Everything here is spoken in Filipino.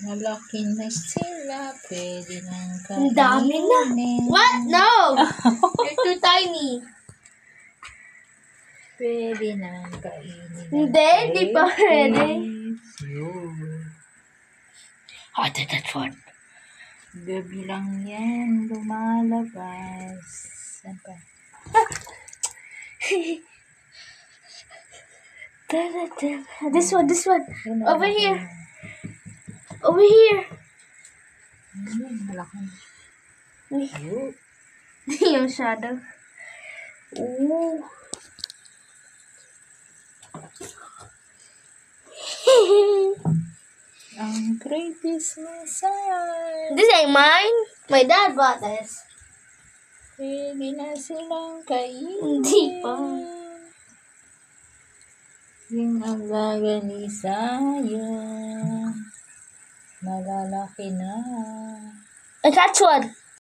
Malaki na sila, pwede nang Ang dami na. kainin. What? No! You're too tiny. Pwede nang kainin. Hindi, di pa pwede. That's one. Gabi lang yan, lumalabas. Saan pa? This one. Over here. Over here. Malaki. Yung shadow. Ooh. Ang greatest missile. This ain't mine. My dad bought this. Pwede na silang kainin. Hindi pa. Yung alaga ni Sayang, malalaki na. I catch one.